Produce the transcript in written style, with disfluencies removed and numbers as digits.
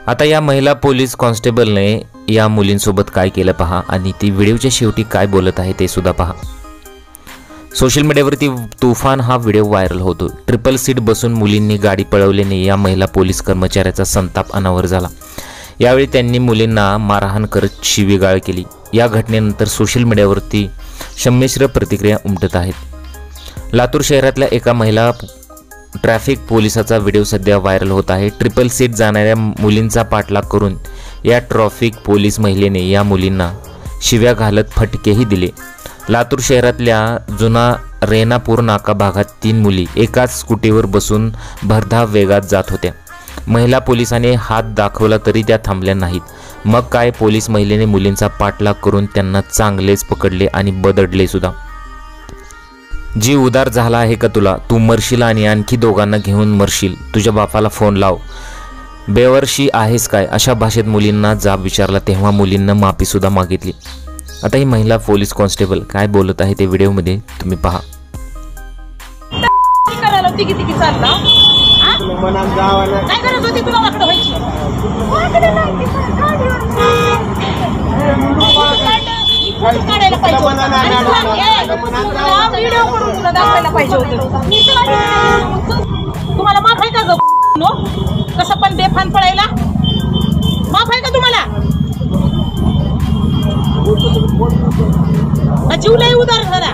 आता या महिला पोलीस कॉन्स्टेबलने या मुलींसोबत काय केलं पहा आणि ती व्हिडिओच्या शेवटी काय बोलत आहे ते सुद्धा पहा। सोशल मीडियावरती तुफान हा व्हिडिओ व्हायरल होतो। ट्रिपल सीट बसून मुलींनी गाडी पळवल्याने या महिला पोलीस कर्मचाऱ्याचा संताप अनावर झाला। यावेळी त्यांनी मुलींना मारहाण करत शिवीगाळ केली। या घटनेनंतर सोशल मीडियावरती संमिश्र प्रतिक्रिया उमटत आहेत। लातूर शहरातल्या एका महिला ट्रॅफिक पोलिसाचा व्हिडिओ सध्या व्हायरल होत आहे। ट्रिपल सीट जाणाऱ्या मुलींचा पाठलाग करून या ट्रॅफिक पोलीस महिलेने या मुलींना शिव्या घालत फटकेही दिले। लातूर शहरातल्या जुना रेणापूर नाका भागात 3 मुली एकाच स्कूटीवर बसून भरधाव वेगात जात होत्या। महिला पोलिसाने हात दाखवला तरी त्या थांबल्या नाहीत। मग काय, पोलीस महिलेने मुलींचा पाठलाग करून त्यांना चांगलेच पकडले आणि बदडले सुद्धा। जी उदार झाला आहे का तुला? तू मरशील आणि आणखी दोघांना घेऊन मरशील। तुझ्या बापाला फोन लाव, बेवर्षी आहेस काय? अशा भाषेत मुलींना जाब विचारला, तेव्हा मुलींना माफी सुद्धा मागितली। आता ही महिला पोलीस कॉन्स्टेबल काय बोलत आहे ते व्हिडिओमध्ये तुम्ही पहा। तुम्हाला माफ आहे का ग? कसं पण बेफान पडायला माफ आहे का तुम्हाला? जीव लय उदार झाला।